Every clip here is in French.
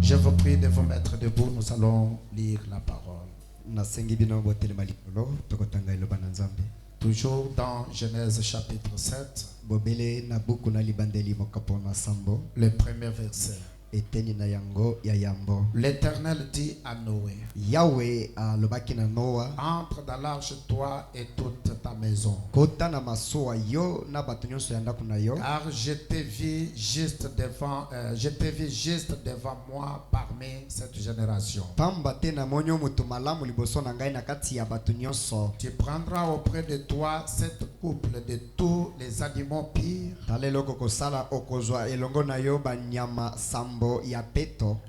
Je vous prie de vous mettre debout, nous allons lire la parole. Toujours dans Genèse chapitre 7, le premier verset. L'Éternel dit à Noé, entre dans l'arche toi et toute ta maison, car je t'ai vu juste devant moi parmi cette génération. Tu prendras auprès de toi cette couple de tous les animaux pires,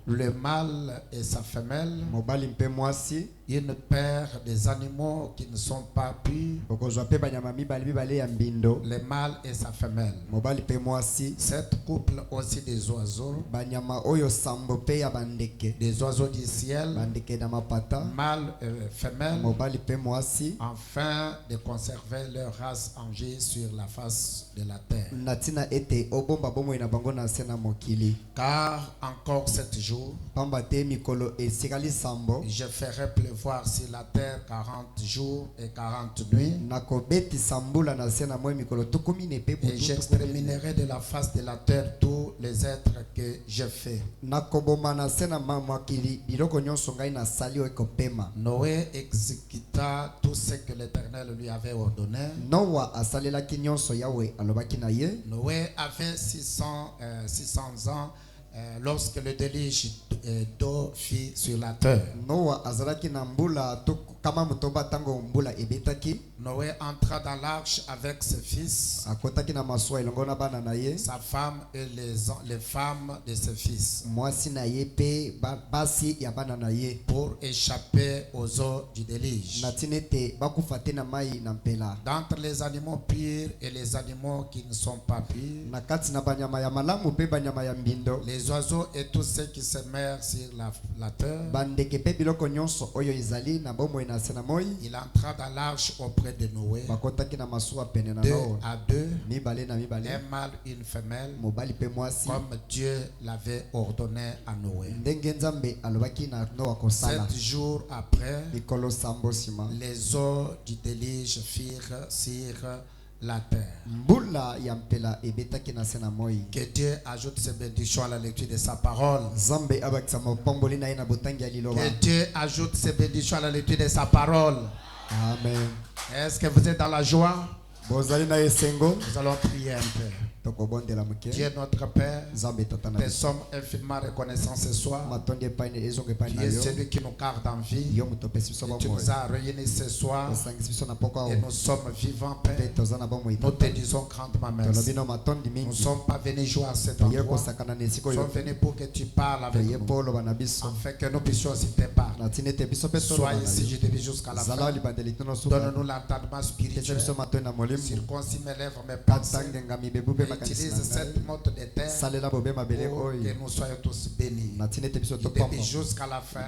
le mâle et sa femelle, une paire des animaux qui ne sont pas purs, le mâle et sa femelle, cette couple aussi des oiseaux du ciel, mâle et femelle, afin de conserver leur race en vie sur la face de la terre. Car encore 7 jours, je ferai pleuvoir sur la terre 40 jours et 40 nuits, et j'exterminerai de la face de la terre tous les êtres que je fais. Noé exécuta tout ce que l'Éternel lui avait ordonné. Noé avait 600 ans lorsque le déluge d'eau fit sur la terre. Noé entra dans l'arche avec ses fils, sa femme et les femmes de ses fils, pour échapper aux eaux du déluge. D'entre les animaux purs et les animaux qui ne sont pas purs, les oiseaux et tous ceux qui se meurent sur la terre, il entra dans l'arche auprès de Noé, 2 à 2, un mâle et une femelle, comme Dieu l'avait ordonné à Noé. 7 jours après, les eaux du déluge firent sur la terre. Que Dieu ajoute ses bénédictions à la lecture de sa parole. Que Dieu ajoute ses bénédictions à la lecture de sa parole. Amen. Est-ce que vous êtes dans la joie? Nous allons prier un peu. Dieu notre Père, te sommes infiniment reconnaissants ce soir. Tu es celui qui nous garde en vie. Et tu nous as réunis ce soir. Et nous sommes vivants, Père. Nous te disons grandement merci. Nous ne sommes pas venus jouer à cet endroit. Nous sommes venus pour que tu parles avec nous, afin que nous puissions aussi te parler. Sois ici, je te dis jusqu'à la fin. Donne-nous l'entendement spirituel. Circoncis mes lèvres, mes pensées. Utilise cette motte de terre pour que nous soyons tous bénis. Depuis jusqu'à la fin,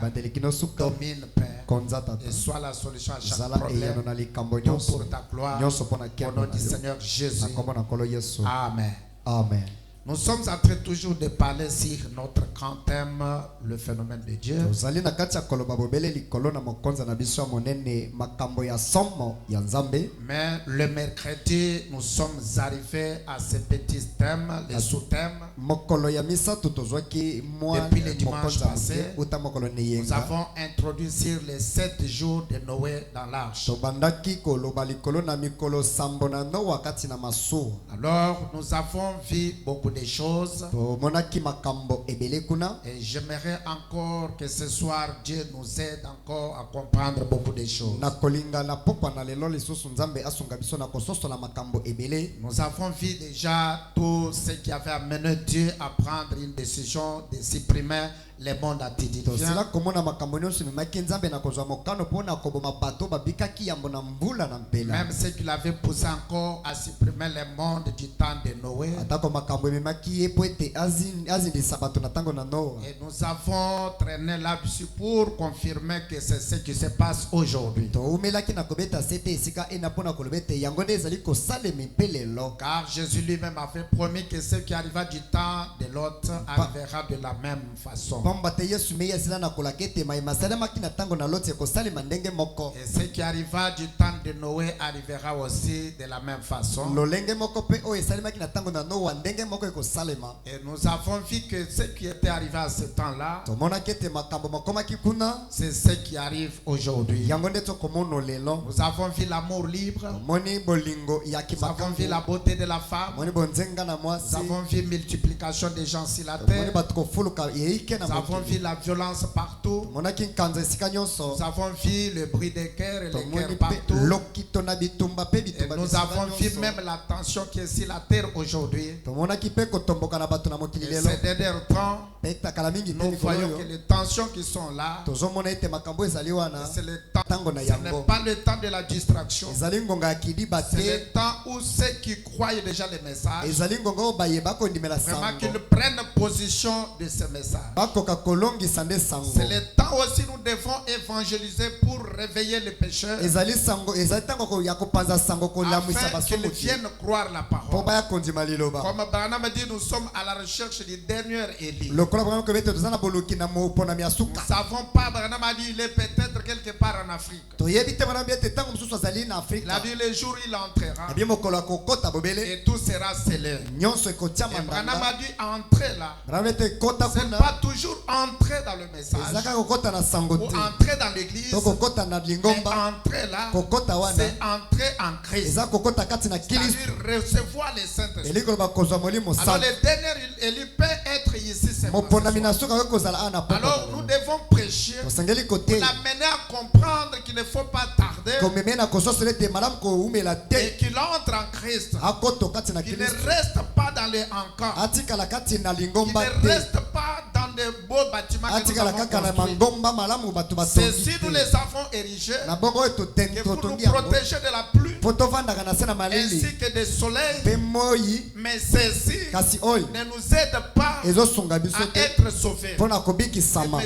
domine, Père, et sois la solution à chaque problème, tout pour ta gloire, au nom du Seigneur Jésus. Amen. Amen. Nous sommes en train toujours de parler sur notre grand thème, le phénomène de Dieu. Mais le mercredi, nous sommes arrivés à ce petit thème, les sous-thèmes. Depuis le dimanche passé, nous avons introduit sur les 7 jours de Noé dans l'arche. Alors, nous avons vu beaucoup de choses. Et j'aimerais encore que ce soir Dieu nous aide encore à comprendre beaucoup de choses. Nous avons vu déjà tout ce qui avait amené Dieu à prendre une décision de supprimer les mondes artificiels. Même ce qu'il avait poussé encore à supprimer les mondes du temps de Noé. Et nous avons traîné là-dessus pour confirmer que c'est ce qui se passe aujourd'hui. Car Jésus lui-même avait promis que ce qui arriva du temps de l'autre arrivera de la même façon. Et ce qui arriva du temps de Noé arrivera aussi de la même façon. Et nous avons vu que ce qui était arrivé à ce temps-là, c'est ce qui arrive aujourd'hui. Nous avons vu l'amour libre. Nous avons vu la beauté de la femme. Nous avons vu la multiplication des gens sur la terre. Nous avons vu la violence partout. Nous avons vu le bruit des guerres et les guerres partout. Et nous avons vu même la tension qui est sur la terre aujourd'hui. Et ces derniers temps, nous voyons que les tensions qui sont là, ce n'est pas le temps de la distraction. C'est le temps où ceux qui croient déjà les messages, vraiment qu'ils prennent position de ces messages. C'est le temps aussi où nous devons évangéliser pour réveiller les pécheurs, afin qu'ils viennent croire la parole. Comme Branham dit, nous sommes à la recherche du dernier Élie. Nous ne savons pas, Branham a dit, il est peut-être quelque part en Afrique. Il a dit le jour il entrera et tout sera scellé. Et Branham a dit entrer là. Ce n'est pas toujours entrer dans le message ou entrer dans l'église, mais entrer là, c'est entrer en Christ. C'est-à-dire recevoir les Saint-Esprit. Alors le dernier Élie peut être ici. Alors nous devons prêcher pour l'amener à comprendre qu'il ne faut pas tarder et qu'il entre en Christ. Qu'il ne reste pas dans les encans. Qu'il ne reste pas dans des beaux bâtiments que nous avons construits. C'est si nous les avons érigés que pour nous protéger de la pluie ainsi que des soleils. Mais ceci ne nous aide pas à être sauvés. Mais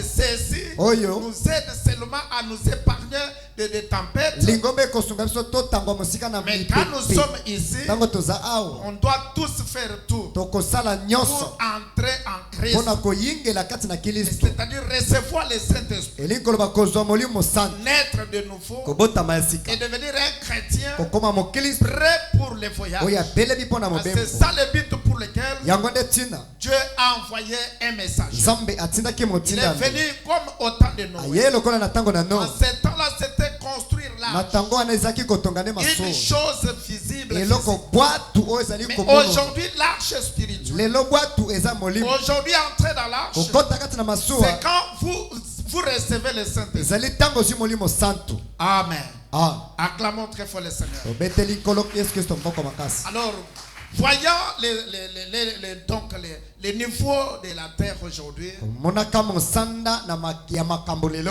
ceci nous aide seulement à nous épargner des tempêtes. Mais quand nous sommes ici, on doit tous faire tout pour entrer en Christ. C'est-à-dire recevoir le Saint-Esprit, naître de nouveau et devenir un chrétien prêt pour le voyage. C'est ça le but pour lequel Dieu a envoyé un message. Il est venu comme au temps de Noé. En ce temps-là, c'était construire l'arche. Une chose visible. Mais aujourd'hui, l'arche est spirituelle. Aujourd'hui, entrer dans l'arche, c'est quand vous recevez le Saint-Esprit. Amen. Acclamons très fort le Seigneur. Alors, voyant les niveaux de la terre aujourd'hui,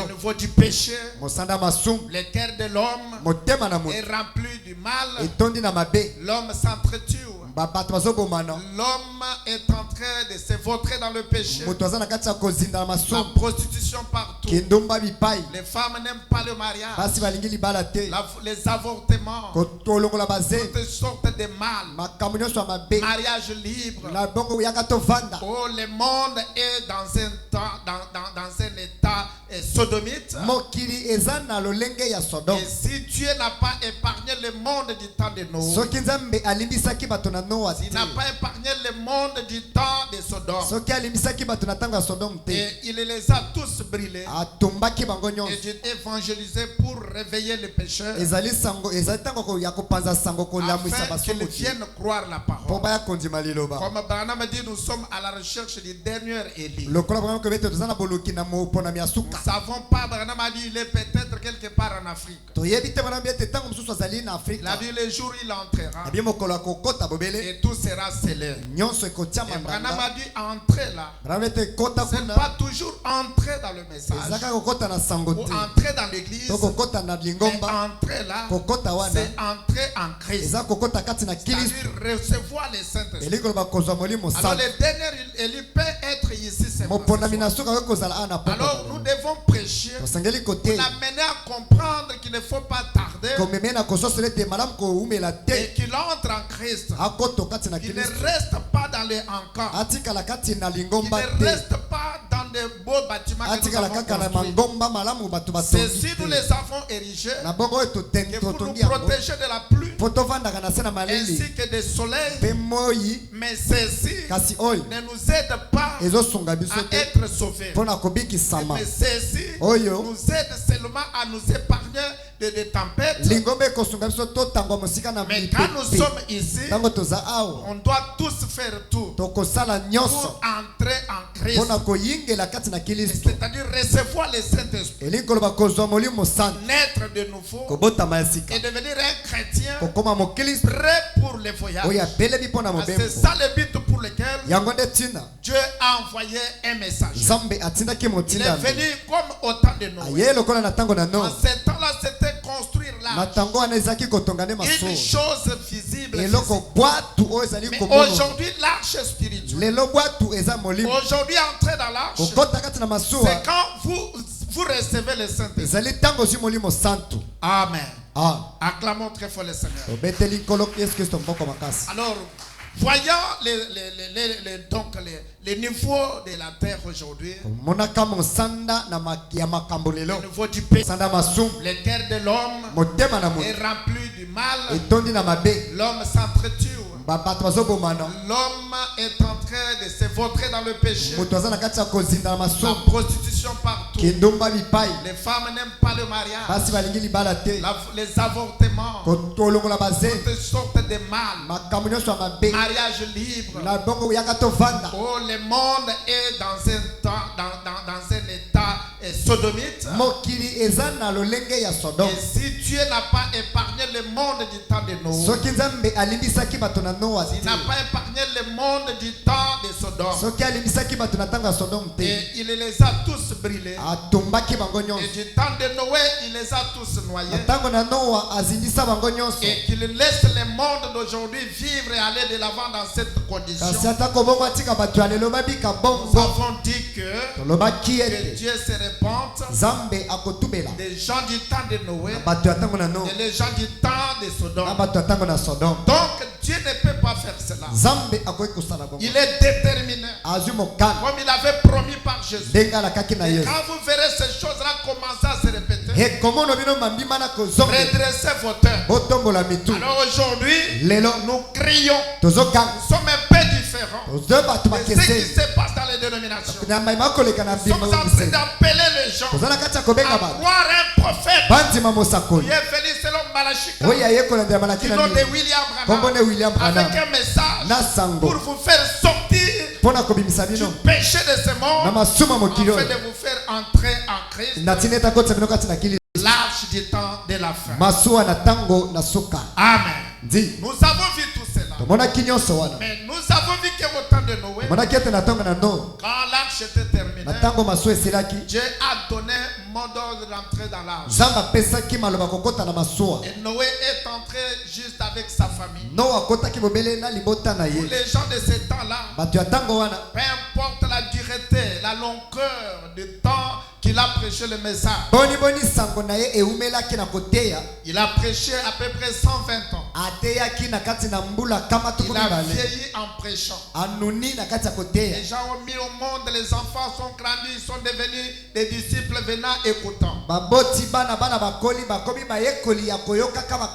le niveau du péché, le cœur de l'homme est rempli du mal, l'homme s'entretue. L'homme est en train de se vautrer dans le péché. La prostitution partout. Les femmes n'aiment pas le mariage. Les avortements. Toutes sortes de mal. Mariage libre. Oh, le monde est dans un état sodomite. Et si Dieu n'a pas épargné le monde du temps de Noé, il n'a pas épargné le monde du temps de Sodome. Et il les a tous brûlés. Et Dieu évangélisé pour réveiller les pécheurs, afin qu'ils viennent croire la parole. Comme Branham dit, nous sommes à la recherche du dernier Élie. Nous ne savons pas, Branham a dit, il est peut-être quelque part en Afrique. Il a dit le jour il entrera et tout sera scellé. Et Branham a dit entrer là. Ce n'est pas toujours entrer dans le message ou entrer dans l'église, mais entrer là, c'est entrer en Christ. C'est-à-dire recevoir les Saint-Esprit. Alors le dernier Élie peut être ici. Alors nous devons prêcher pour l'amener à comprendre qu'il ne faut pas tarder et qu'il entre en Christ. Qu'il ne reste pas dans les encans. Qu'il ne reste pas dans les beaux bâtiments que nous avons construits. C'est si nous les avons érigés, que pour nous protéger de la pluie, ainsi que des soleils, mais ceci ne nous aide pas à être sauvés. Mais ceci nous aide seulement à nous épargner des tempêtes. Mais quand nous sommes ici, on doit tous faire tout pour entrer en Christ. C'est-à-dire recevoir le Saint-Esprit, naître de nouveau et devenir un chrétien prêt pour le voyage. C'est ça le but pour lequel Dieu a envoyé un message. Il est venu comme au temps de Noé. En ce temps-là, c'était construire l'arche. Une chose visible. Mais aujourd'hui, l'arche est spirituelle. Aujourd'hui, entrer dans l'arche, c'est quand vous recevez le Saint-Esprit. Amen. Acclamons très fort le Seigneur. Alors, voyons les niveaux de la terre aujourd'hui. Le niveau du pays. Le cœur de l'homme est rempli du mal. L'homme s'entretue. L'homme est en train de se vautrer dans le péché. La prostitution partout. Les femmes n'aiment pas le mariage. Les avortements. Toutes sortes de mal. Mariage libre. Oh, le monde est dans un temps, dans un état sodomite. Et si Dieu n'a pas épargné le monde du temps de Noé, il n'a pas épargné le monde du temps de Sodome. Et il les a tous brûlés. Et du temps de Noé, il les a tous noyés. Et qu'il laisse le monde d'aujourd'hui vivre et aller de l'avant dans cette condition. Nous avons dit que Dieu se répande des gens du temps de Noé et les gens du temps de Sodome. Donc Dieu ne peut pas faire cela. Il est déterminé. Comme il avait promis par Jésus. Et quand vous verrez ces choses-là commencer à se répéter, redressez vos têtes. Alors aujourd'hui, nous crions. Nous sommes un peu différents de ce qui se passe dans les dénominations. Nous sommes en train d'appeler les gens à croire un prophète qui est venu selon Malachie, qui nom de William Branham, avec un message pour vous faire sortir du péché de ce monde, afin de vous faire entrer en Christ, l'arche du temps de la fin. Amen. Nous avons vu tout cela. Mais nous avons vu qu'au temps de Noé, quand l'arche était terminée, Dieu a donné mot d'ordre d'entrer dans l'arche. Et Noé est entré juste avec sa famille. Pour les gens de ce temps-là, peu importe la dureté, la longueur du temps qu'il a prêché le message, il a prêché à peu près 120 ans. Il a vieilli en prêchant. Les gens ont mis au monde, les enfants sont grandis, ils sont devenus des disciples venant écoutant.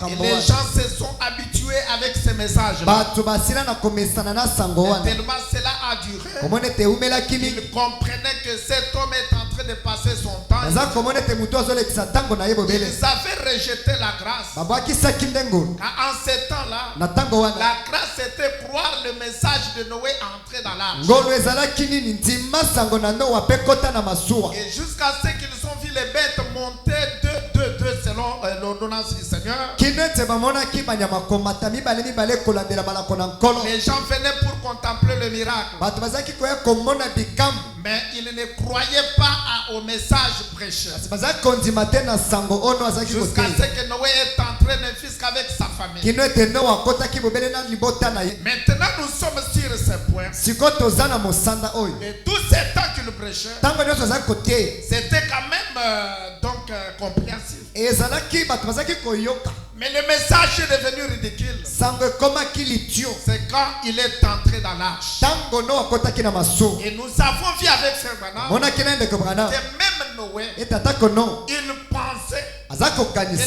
Et les gens se sont habitués avec ces messages-là. Tellement cela a duré, ils comprenaient que cet homme est en train de passer son temps. Ils avaient rejeté la grâce. En ce temps-là, la grâce était croire le message de Noé entrer dans l'arche. Et jusqu'à ce qu'ils ont vu les bêtes monter deux selon l'ordonnance du Seigneur. Les gens venaient pour contempler le miracle. Mais ils ne croyaient pas au message prêché. Jusqu'à ce que Noé est entré ne fût qu'avec sa famille. Maintenant nous sommes sur ce point. Et tout ce temps qu'il prêchait, c'était quand même compréhensif. Mais le message est devenu ridicule. C'est quand il est entré dans l'arche. Et nous avons vu avec Frère Branham que même Noé, il pensait que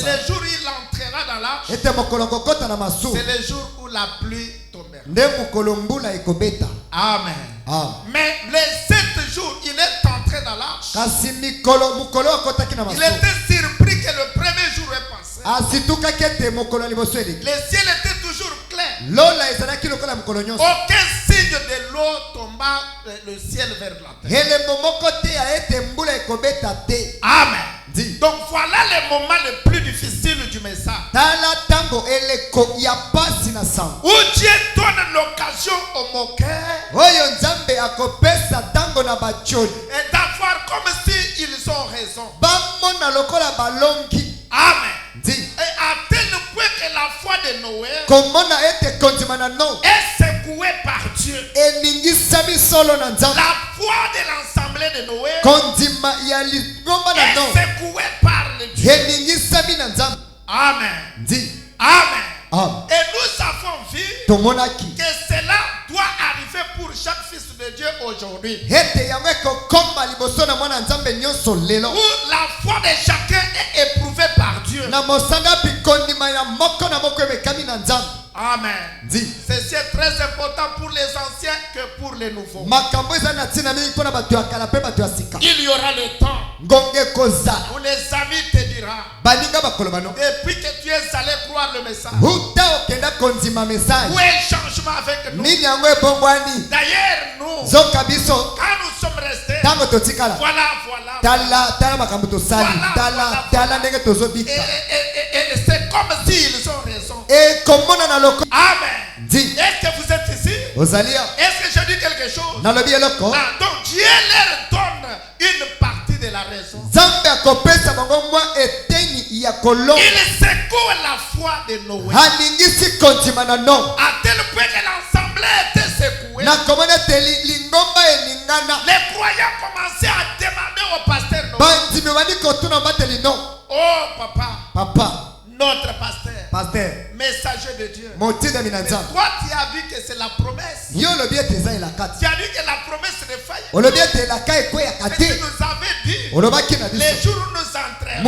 le jour où il entrera dans l'arche, c'est le jour où la pluie tombera. Amen. Mais les 7 jours, il est entré dans l'arche. Il était surpris que le premier jour est passé. Le ciel était toujours clair. Aucun signe de l'eau tomba le ciel vers la terre. Amen. Donc voilà le moment le plus difficile du message. Où Dieu donne l'occasion aux moqueurs et d'avoir comme s'ils ont raison. Amen. Et à tel point que la foi de Noé est secouée par Dieu. La foi de l'assemblée de Noé est secouée par le Dieu. Amen. Amen. Et nous avons vu que cela doit arriver pour chaque fils de Dieu aujourd'hui. Où la foi de chacun est éprouvée par Dieu. Amen. Ceci est très important pour les anciens que pour les nouveaux. Il y aura le temps où les amis te diront, depuis que tu es allé croire le message, où est le changement avec nous? D'ailleurs, nous, quand nous sommes restés, voilà. Et c'est comme s'ils ont raison. Amen. Est-ce que vous êtes ici? Est-ce que je dis quelque chose? Donc Dieu leur donne une partie de la raison. Il secoue la foi de Noé. À tel point que l'assemblée était secouée. Les croyants commençaient à demander au pasteur Noé. Oh papa. Notre pasteur, messager de Dieu. Mais toi, tu as vu que c'est la promesse. Tu as vu que la promesse ne faille. Mais tu nous avais dit, les jours où nous entrerons,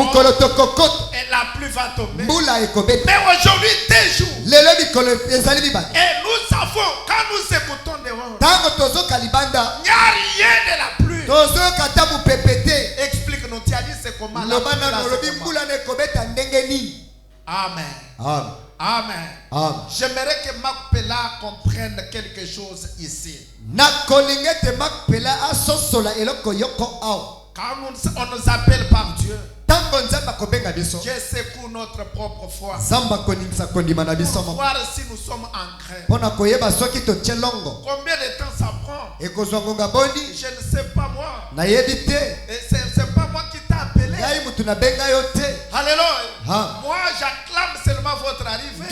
et la pluie va tomber. Mais aujourd'hui, des jours. Et nous savons, quand nous écoutons dehors, il n'y a rien de la pluie. Explique-nous, tu as dit c'est comment la pluie. Amen. J'aimerais que Macpela comprenne quelque chose ici. Quand on nous appelle par Dieu, Dieu secoue notre propre foi pour voir si nous sommes ancrés. Combien de temps ça prend? Je ne sais pas moi. C'est pas moi qui t'a appelé. Alléluia. Moi j'acclame seulement votre arrivée.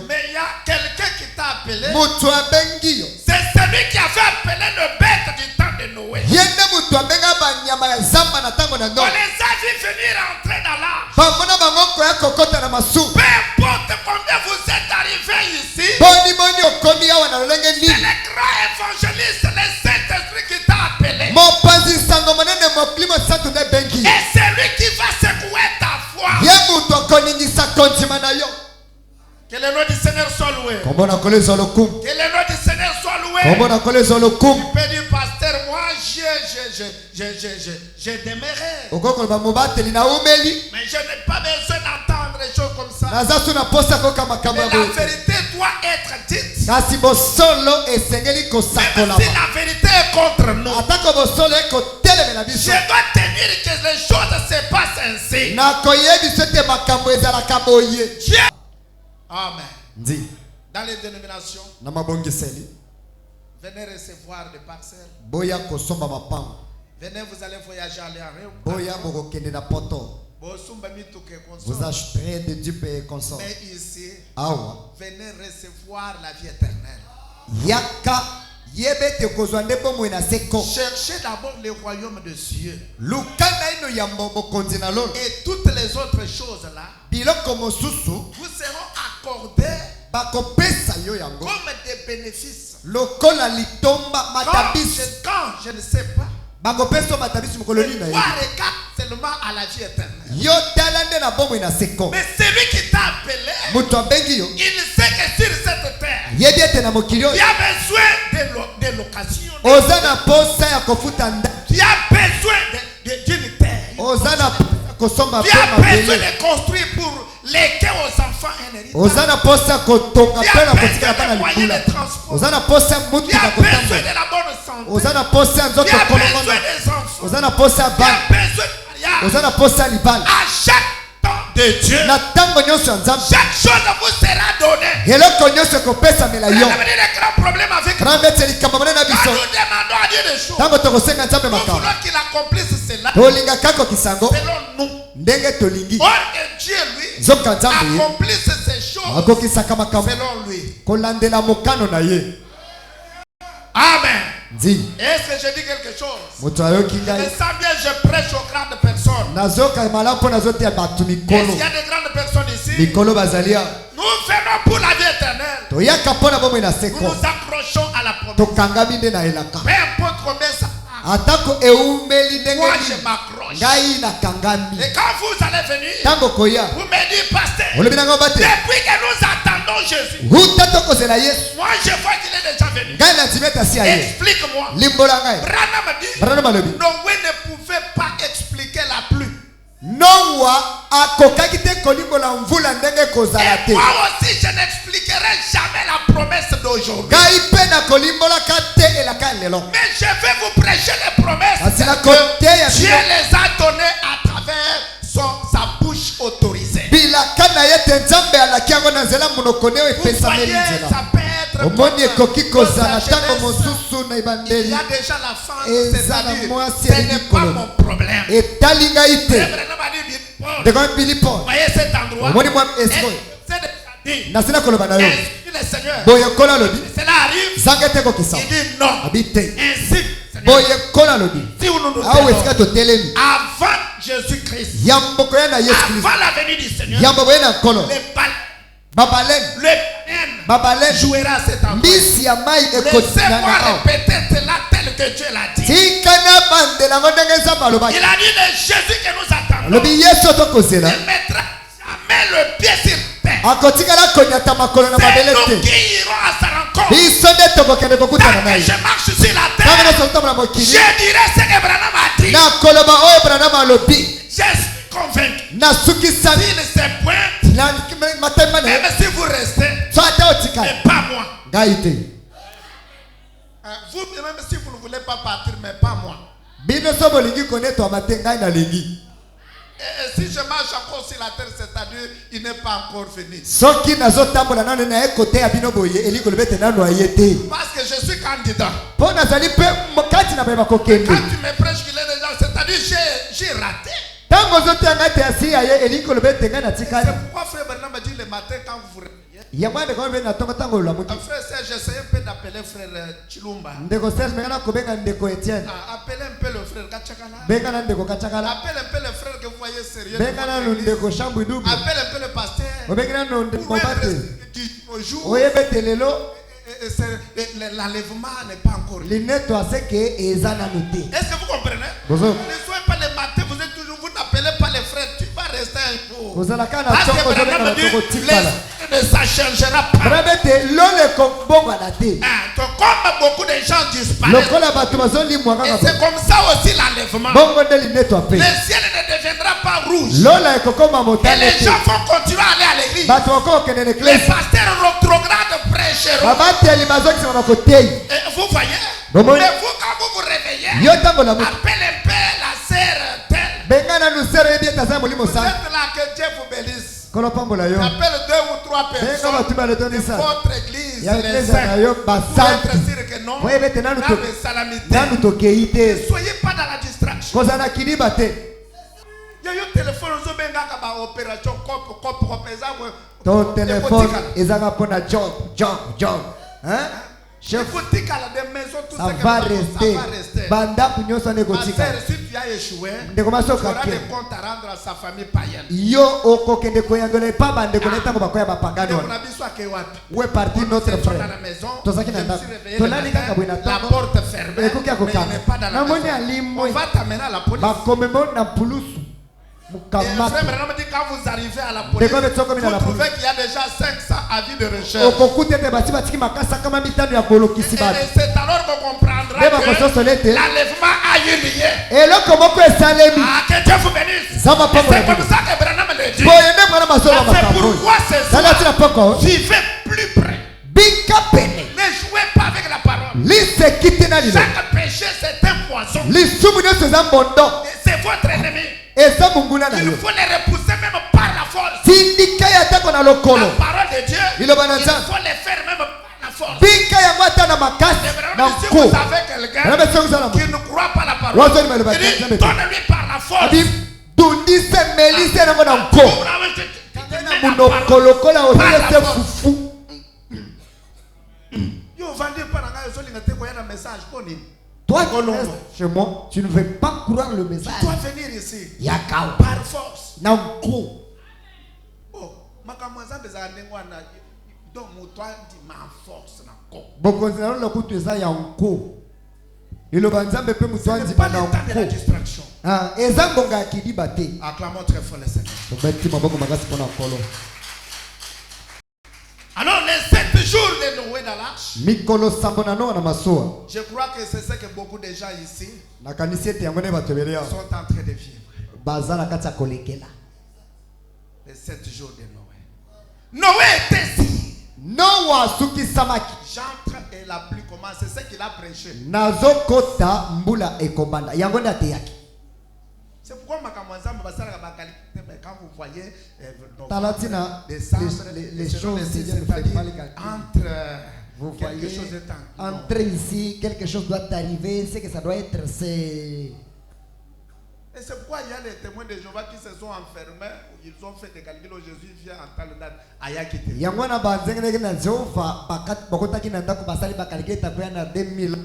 Mais il y a quelqu'un qui t'a appelé. C'est celui qui avait appelé le bête du temps de Noé. On les a vus venir entrer dans l'arche. Peu importe combien vous êtes arrivés ici, c'est le grand évangéliste, le Saint-Esprit qui t'a appelé. Et c'est lui qui va secouer ta foi. Que le nom du Seigneur soit loué. Que le nom du Seigneur soit loué. Tu peux dire, pasteur, moi je demeurais. Mais je n'ai pas besoin d'entendre des choses comme ça. Mais la vérité doit être dite. Même si la vérité est contre nous, je dois tenir que les choses se passent ainsi. Dieu. Amen. Dans les dénominations, venez recevoir des parcelles. Venez, vous allez voyager, aller à Réo. Vous achetez des dupes et consorts. Mais ici, venez recevoir la vie éternelle. Cherchez d'abord le royaume de Dieu. Et toutes les autres choses là vous seront accordées comme des bénéfices. Quand je ne sais pas, moi regarde seulement à la vie éternelle. Mais celui qui t'a appelé, il sait que sur cette terre, il y a besoin de l'occasion. Il y a besoin d'une terre. Il y a besoin de construire pour léguer aux enfants un héritage. Il y a besoin de moyens de transport. Il y a besoin de la bonne santé. Il y a besoin des enfants. Il y a besoin de mariage. À chaque temps de Dieu, chaque chose vous sera donnée. Il y a un grand problème avec nous. Quand nous demandons à Dieu des choses, nous voulons qu'il accomplisse cela selon nous. Or que Dieu lui accomplisse ces choses selon lui. Amen. Est-ce que je dis quelque chose? Je sens bien, je prêche aux grandes personnes. Est-ce qu'il y a des grandes personnes ici? Nous venons pour la vie éternelle. Nous nous accrochons à la promesse. Peu importe combien ça. Moi je m'accroche. Et quand vous allez venir, vous me dites, pasteur, depuis que nous attendons Jésus, moi je vois qu'il est déjà venu. Explique-moi. Branham dit, Noé ne pouvait pas expliquer la pluie. Et moi aussi je n'expliquerai jamais la promesse d'aujourd'hui. Mais je vais vous prêcher les promesses que Dieu les a données à travers sa bouche autorisée. Vous voyez, ça peut être il y a déjà la fin, c'est-à-dire ce n'est pas mon problème. Vous voyez cet endroit, est-ce le Seigneur, cela arrive, il dit non. Ainsi, si nous nous disons, avant Jésus-Christ, avant la venue du Seigneur, le baleine jouera cet endroit. Laissez-moi répéter cela tel que Dieu l'a dit. Il a dit de Jésus que nous attendons, il ne mettra jamais le pied sur terre. C'est nous qui irons à sa rencontre. Tant que je marche sur la terre, je dirai ce que Branham a dit. Je suis convaincu. S'il se pointe, même si vous restez, mais pas moi. Vous, même si vous ne voulez pas partir, mais pas moi. Et si je marche encore sur la terre, c'est-à-dire il n'est pas encore fini. Parce que je suis candidat. Quand tu me prêches qu'il est déjà, c'est-à-dire j'ai raté. C'est pourquoi frère Bernard me dit le matin quand vous vous réveillez. Frère Serge, j'essaie un peu d'appeler frère Chilumba. Appelez un peu le frère Kachakala. Appelez un peu le frère que vous voyez sérieux. Appelez un peu le pasteur. L'enlèvement n'est pas encore là. Est-ce que vous comprenez? Ne soyez pas le matin, vous êtes toujours, vous n'appelez pas les frères, tu vas rester un jour. Parce que Branham me dit, ne ça changera pas. Comme beaucoup de gens disparaissent, et c'est comme ça aussi l'enlèvement. Le ciel ne deviendra pas rouge. Et les gens vont continuer à aller à l'église. Les pasteurs rétrogrades prêcheront. Vous voyez? Mais vous, quand vous vous réveillez, appelez un peu la sœur telle. Vous êtes là, que Dieu vous bénisse. Appelle 2 ou 3 personnes de votre église, les saints, pour être sûr que non, dans les salamités. Ne soyez pas dans la distraction. Il y a eu un téléphone, opération ton téléphone, ils ont pour job. chef, ça va rester. Banda kunyosa negotika. Si tu as échoué, tu auras des comptes à rendre à sa famille païenne. Yo okokende koyangole pa bande koleta ko bakoya bapagano. Où est parti notre frère? Tozaki na ndako. Tolali kaka bwina la porte fermée. Ekoki akokanga. Na moni alimo. On va t'amener à la police. Bakomemo na pulusu. Quand vous arrivez à la police, vous trouvez qu'il y a déjà 500 avis de recherche. Et c'est alors qu'on comprendra que l'enlèvement a eu lieu. Que Dieu vous bénisse. C'est comme ça que Branham le dit. C'est pourquoi c'est ça. Vivez plus près. Ne jouez pas avec la parole. Chaque péché c'est un poison. C'est votre ennemi. Il faut les repousser même par la force. La parole de Dieu, il faut les faire même par la force. Si vous avez quelqu'un qui ne croit pas la parole, il dit donne-lui par la force. Toi, chez moi, tu ne veux pas croire le message. Tu dois venir ici. Yakao. Par force. Nanko. Oh, makamwaza bezanengwa na donc toi dit ma force nanko. Bokonzana lokutu eza yanko. Ilo banzambe pe mutwa ndi ba nanko. Distraction. Ah, eza ngonga akidi bate. Acclamons très fort le Seigneur. To beti maboko magasi pona kolo. Alors les 7 jours de Noé dans l'arche. Mikolo sambonano na masoa. Je crois que c'est ce que beaucoup de gens ici na kanisiete yangone batebelea sont en train de vivre. Bazala kata kolekela. Les 7 jours de Noé. Noé était ici. Noah suki samaki. J'entre et la pluie commence. C'est ce qu'il a prêché. Nazokota mbula ekobanda. Yangone ateyaki. C'est pourquoi quand vous voyez les choses entre vous quelque voyez, chose entre ici, quelque chose doit arriver, c'est que ça doit être c'est. Et c'est pourquoi il y a des témoins de Jéhovah qui se sont enfermés, ils ont fait des calculs, Jésus vient en telle date, ayakite. Yangwana banzengene na Jéhovah bakat bakotaki na ndako basali bakalkule takoya na 2000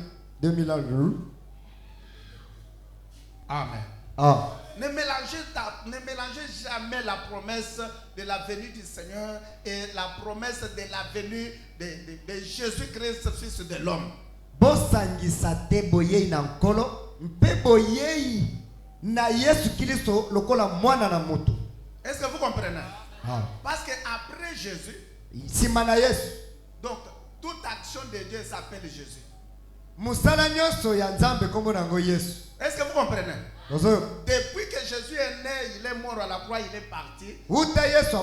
jours. Amen. Ah. Ne mélangez jamais la promesse de la venue du Seigneur et la promesse de la venue de Jésus-Christ, Fils de l'homme. Bosangisa te boyei na nkolo, mpe boyei na Yesu Kristo lokola mwana na mutu. Est-ce que vous comprenez? Ah. Parce que après Jésus, simana Yesu. Donc toute action de Dieu s'appelle Jésus. Musala nyoso ya Nzambe kombo nango Yesu. Est-ce que vous comprenez? Depuis que Jésus est né, il est mort à la croix, il est parti. Toute action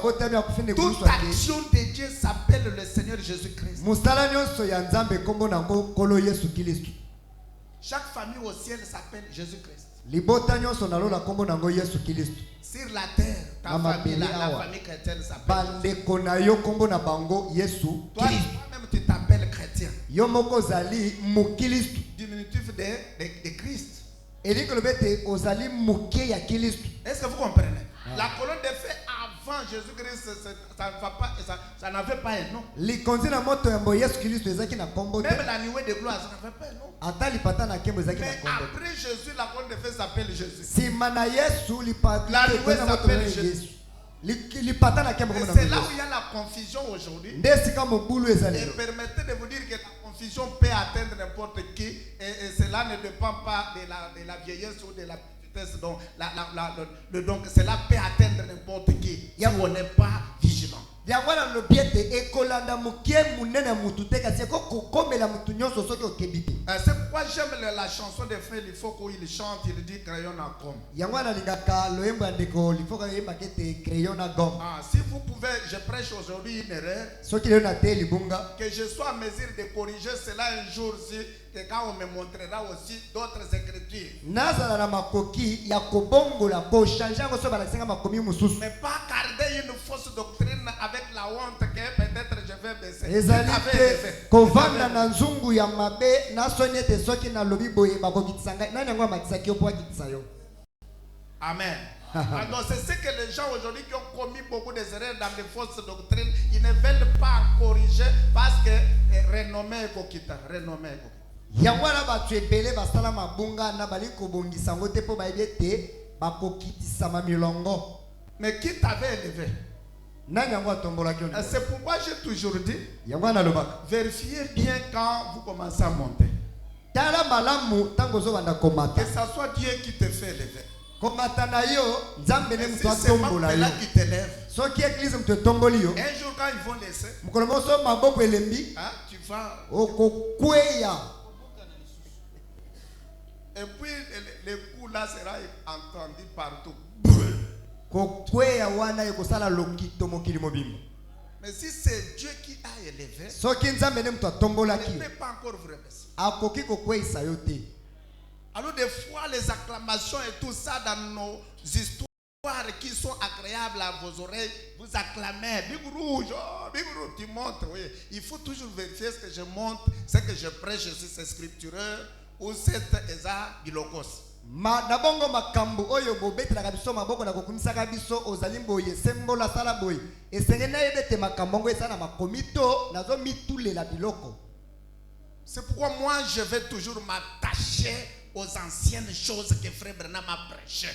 de Dieu s'appelle le Seigneur Jésus-Christ. Chaque famille au ciel s'appelle Jésus-Christ. Sur la terre, ta famille, la famille chrétienne s'appelle Jésus. Toi-même tu t'appelles chrétien. Diminutif de Christ. Est-ce que vous comprenez? La colonne de feu avant Jésus-Christ, ça n'avait pas un nom. Même la nuée de gloire, ça n'avait pas un nom. Mais après Jésus, la colonne de feu s'appelle Jésus. La nuée s'appelle Jésus. Et c'est là où il y a la confusion aujourd'hui. Et permettez de vous dire que la confusion peut atteindre n'importe qui. Et cela ne dépend pas de la vieillesse ou de la petitesse. Donc cela peut atteindre n'importe qui si on n'est pas vigilant. C'est pourquoi j'aime la chanson de frère, il faut qu'il chante, il dit crayon à gomme. Si vous pouvez, je prêche aujourd'hui une erreur, que je sois en mesure de corriger cela un jour-ci, que quand on me montrera aussi d'autres écritures. Mais pas garder une fausse doctrine avec la honte que peut-être je vais baisser. Amen. Alors c'est ce que les gens aujourd'hui qui ont commis beaucoup d'erreurs dans les fausses doctrines, ils ne veulent pas corriger parce que renommé kokita, renommé. Yangwana batu ebele basala mabunga na bali kobongisa ngo te po baibete bakokitisa mamilongo. Mais qui t'avait élevé? C'est pourquoi j'ai toujours dit, vérifiez bien quand vous commencez à monter. Que ce soit Dieu qui te fait élever. C'est pas là qui t'élève. Un jour quand ils vont laisser, hein, tu vas. Et puis le coup là sera entendu partout. Mais si c'est Dieu qui a élevé, il ne peut pas encore vous remercier. Alors des fois les acclamations et tout ça dans nos histoires qui sont agréables à vos oreilles, vous acclamez, Big Rouge, oh, Big Rouge, tu montres, oui. Il faut toujours vérifier ce que je montre, ce que je prêche, si c'est scriptureux ou c'est Eza Bilokos. Nabongo makambu oyo bobetelaka biso maboko na kokumisaka biso ozali mboye sembola sala boye esenge na yebete makambongo esana makomito nazo mitulela biloko. C'est pourquoi moi je vais toujours m'attacher aux anciennes choses que frère Branham a prêché.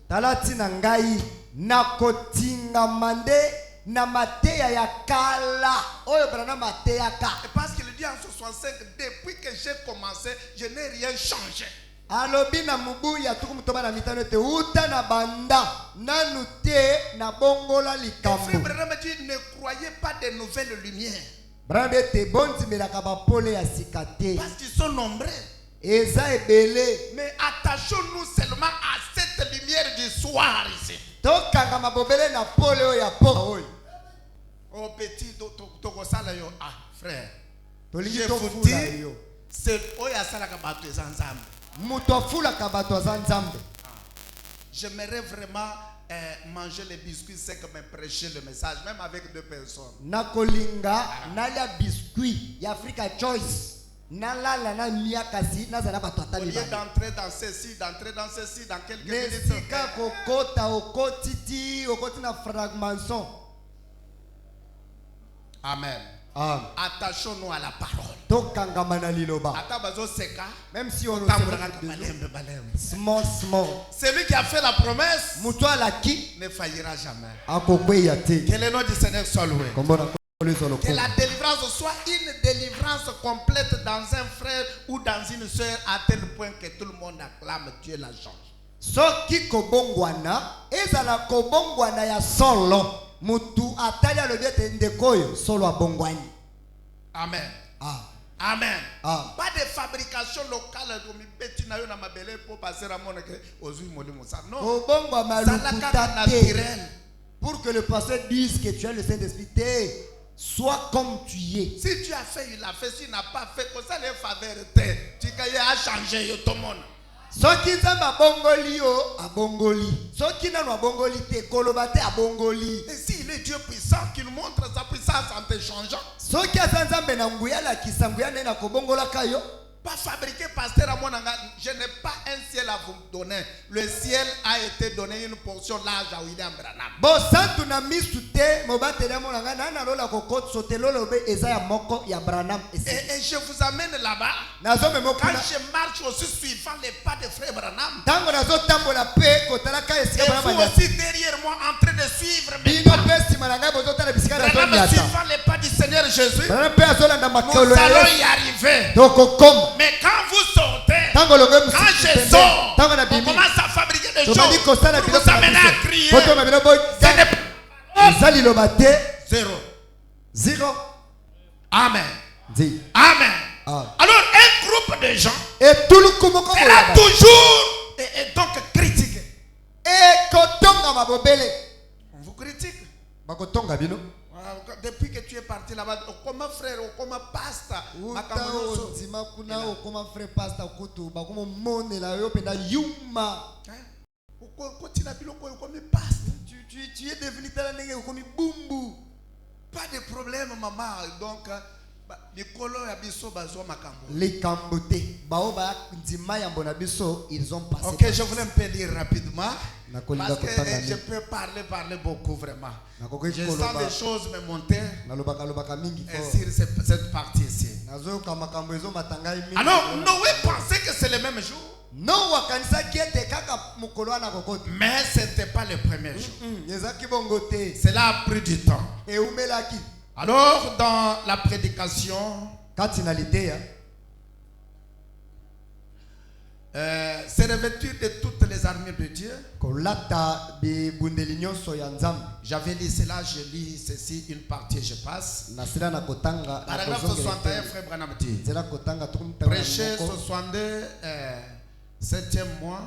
Talati na ngai nakotinga mande na mateya ya kala oyo Branham ateyaka. Parce qu'il dit en 65 depuis que j'ai commencé je n'ai rien changé. Alobina mubuya tukumutoba na mitano te uta na banda nanu te na bongola likambo. Frère Branham dit ne croyez pas de nouvelles lumières. Brande te bonti melaka ba pole ya sikate. Parce qu'ils sont nombreux. Eza ebele. Mais attachons-nous seulement à cette lumière du soir ici. Tokanga mabobele na pole o ya po. Oh petit tokosala yo ah frère. Tolingi to fula yo. C'est oya sala ka bato ezanzambe. J'aimerais vraiment manger les biscuits c'est comme prêcher le message même avec deux personnes. Nakolinga nalia biscuit ya Africa Choice. Nalala na miakasi nazala batata liba. Au lieu d'entrer dans ceci, dans quelques minutes. Nesika kokota okotiti okotina fragmentation. Amen. Attachons-nous à la parole. Même si on small. Celui qui a fait la promesse ne faillira jamais. Que le nom du Seigneur soit loué. Que la délivrance soit une délivrance complète dans un frère ou dans une soeur à tel point que tout le monde acclame Dieu la change. Soki kobongwana ezala kobongwana ya solo. Mutu atalia le biete ndekoyo solo abongwani. Amen. Amen. Pas de fabrication locale comme petit na yo na mabele pour passer à mon que ozui molimo ça. Non. Obongwa malukuta naturel. Pour que le pasteur dise que tu es le Saint-Esprit, sois comme tu es. Si tu as fait, il a fait. Si tu n'as pas fait, comme ça les faveurs tu as changé yo tout le monde. Soki nzamba bongoli yo abongoli. Soki nanu abongoli te kolobate abongoli. Et si il est Dieu puissant qui nous montre sa puissance en te changeant. Soki azanzambe na nguya la kisanguya na kobongola kayo. Pas fabriqué pasteur à mon anga. Je n'ai pas un ciel à vous donner. Le ciel a été donné une portion large à William Branham. Bon santu na misute mobate na mon anga na lola kokot sotelo lobe ezaya moko ya Branham. Et je vous amène là-bas. Quand je marche aussi suivant les pas de frère Branham. Et vous aussi derrière moi en train de suivre mes pas. Branham suivant les pas du Seigneur Jésus. Nous allons y arriver. Mais quand vous sortez, quand je sors, on commence à fabriquer des choses pour vous amener à crier. Zéro. Amen. Amen. Alors un groupe de gens est là toujours et donc critiqué. On vous critique. Depuis que tu es parti là-bas, comme frère, comme pasteur, tu es devenu pas de problème, maman. Donc Les Cambotés, ils ont passé. Ok, je voulais un peu lire rapidement. Parce que je peux parler beaucoup vraiment. Je sens des choses me monter sur cette partie ici. Alors, Noé pensait que c'est le même jour. Mais ce n'était pas le premier jour. Cela a pris du temps. Alors, dans la prédication, c'est revêtu de toutes les armées de Dieu. J'avais lu cela, je lis ceci, une partie, je passe. Paragraphe 61, frère Branham dit. Prêcher 62, 7e mois.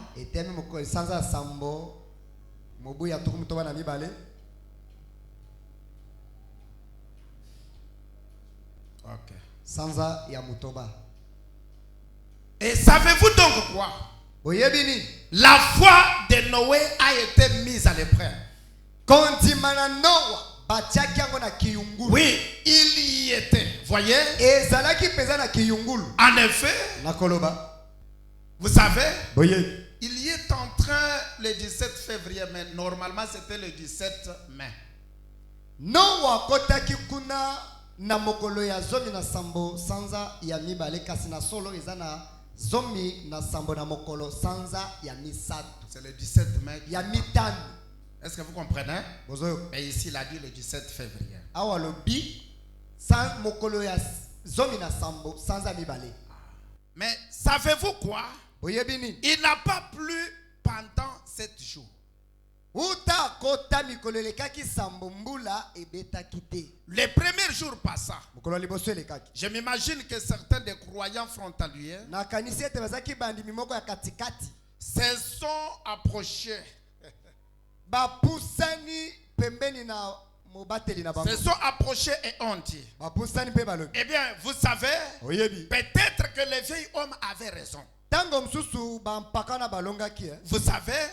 Ok. Et savez-vous donc quoi? La foi de Noé a été mise à l'épreuve. Oui, il y était. Voyez? En effet, vous savez, il y est en train le 17 février, mais normalement c'était le 17 mai. Na mokolo ya zomi na sambo sanza ya mibale kasi na solo ezana zomi na sambo na mokolo sanza ya misatu. C'est le 17 mai. Ya mitano. Est-ce que vous comprenez? Mais ici il a dit le 17 février. Awalobi san mokolo ya zomi na sambo sanza mibale. Mais savez-vous quoi? Il n'a pas plu pendant 7 jours. Les premiers jours passant, je m'imagine que certains des croyants frontaliers se sont approchés. Se sont approchés et ont dit, eh bien, vous savez, peut-être que le vieil homme avait raison. Vous savez,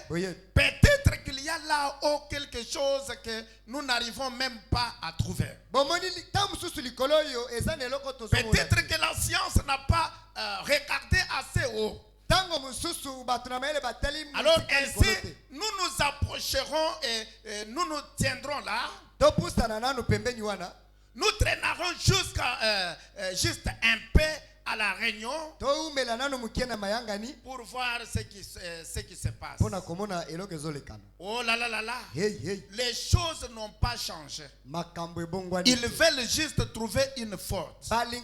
peut-être qu'il y a là-haut quelque chose que nous n'arrivons même pas à trouver. Peut-être que la science n'a pas regardé assez haut. Alors ainsi, nous nous approcherons et nous nous tiendrons là. Nous traînerons juste un peu à la réunion pour voir ce qui se passe. Oh là là là là. Les choses n'ont pas changé. Ils veulent juste trouver une faute. Et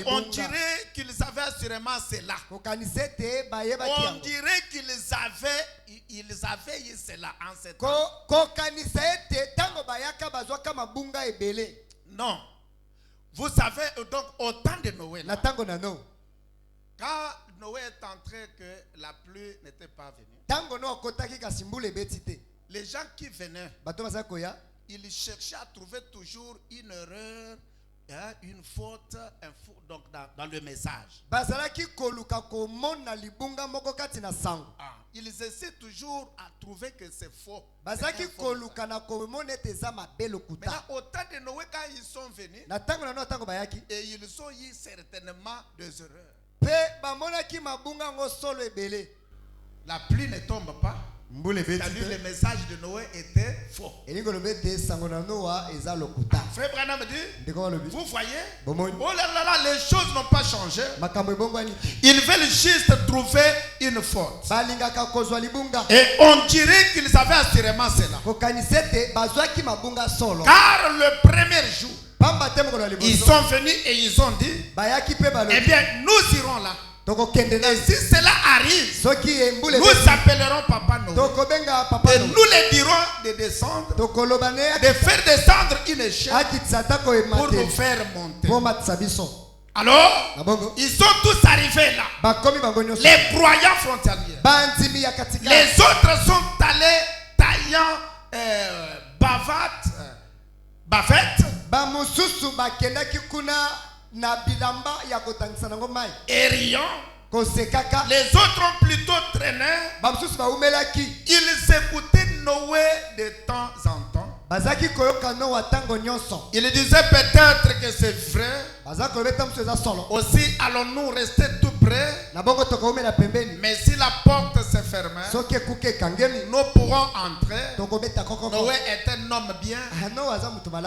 on dirait qu'ils avaient assurément cela. On dirait qu'ils avaient eu cela en ce temps. Non. Vous savez, donc, au temps de Noé, là, quand Noé est entré que la pluie n'était pas venue, les gens qui venaient, ils cherchaient à trouver toujours une erreur, une faute, donc dans le message. Ils essaient toujours à trouver que c'est faux. Maintenant, au temps de Noé, quand ils sont venus, et ils ont eu certainement des erreurs. La pluie ne tombe pas. Le message de Noé était faux. Frère Branham dit, vous voyez, oh là là là, les choses n'ont pas changé. Ils veulent juste trouver une faute. Et on dirait qu'ils avaient assurément cela. Car le premier jour, ils sont venus et ils ont dit, eh bien, nous irons là. Et si cela arrive, nous appellerons Papa Noé. Et nous les dirons de descendre, de faire descendre une échelle pour nous faire monter. Alors, ils sont tous arrivés là. Les croyants frontaliers. Les autres sont allés taillant bavette. Et riant. Les autres ont plutôt traîné. Ils écoutaient Noé de temps en temps. Il disait peut-être que c'est vrai. Aussi allons-nous rester tout près. Mais si la porte se fermait, nous pourrons entrer. Noé est un homme bien.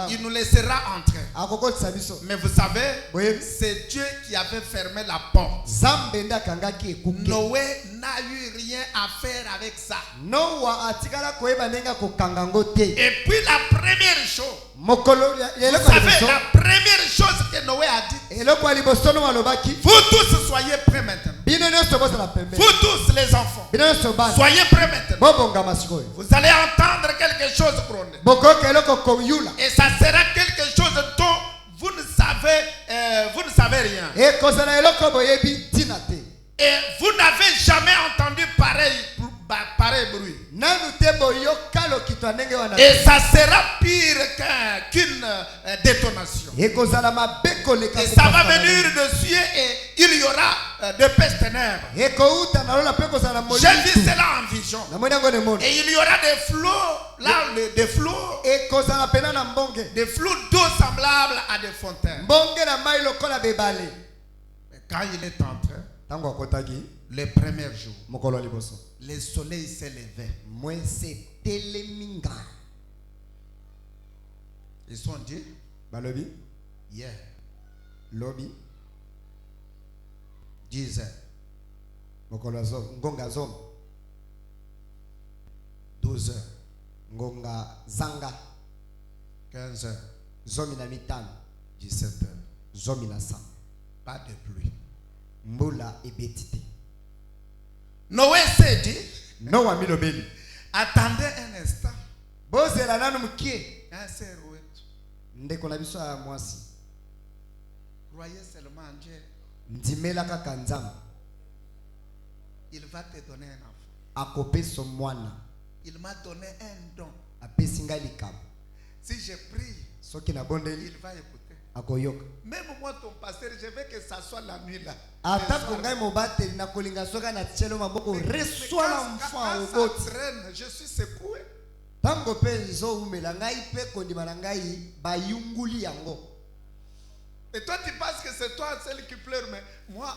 Il nous laissera entrer. Mais vous savez, c'est Dieu qui avait fermé la porte. Noé n'a eu rien à faire avec ça. Et puis la première chose, vous savez, la première chose que Noé a dit, vous tous soyez prêts maintenant. Vous tous les enfants, soyez prêts maintenant. Vous allez entendre quelque chose. Et ça sera quelque chose dont vous ne savez rien. Et vous n'avez jamais entendu pareil bruit. Et ça sera pire qu'une détonation. Et ça va venir dessus et il y aura de pestes ténèbres. J'ai vu cela en vision. Et il y aura des flots, là, des flots d'eau semblables à des fontaines. Mais quand il est entré, les premiers jours, le soleil s'est levé. Ils sont dit, hier, lobby, 10 heures, 12 heures, 15 heures, 17 heures, pas de pluie. Noé s'est dit, attendez un instant. Croyez seulement en Dieu. Il va te donner un enfant. Il m'a donné un don. Si je prie, il va écouter. Même moi, ton pasteur, je veux que ça soit la nuit là. Je suis secoué. Et toi tu penses que c'est toi celle qui pleure, mais moi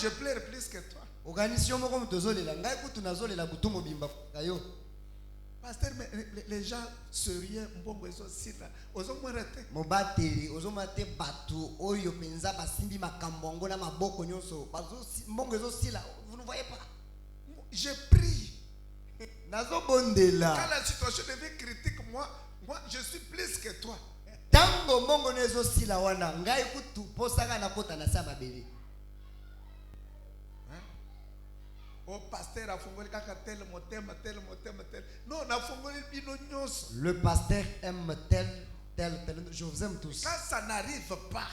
je pleure plus que toi. Pasteur, mais les gens sérieux, vous ne voyez pas. Je prie. Quand la situation devient critique, moi je suis plus que toi. Oh pasteur a fongoli kaka tel motema. Non, on a fongoli bino nyonso. Le pasteur aime tel. Je vous aime tous. Quand ça n'arrive pas,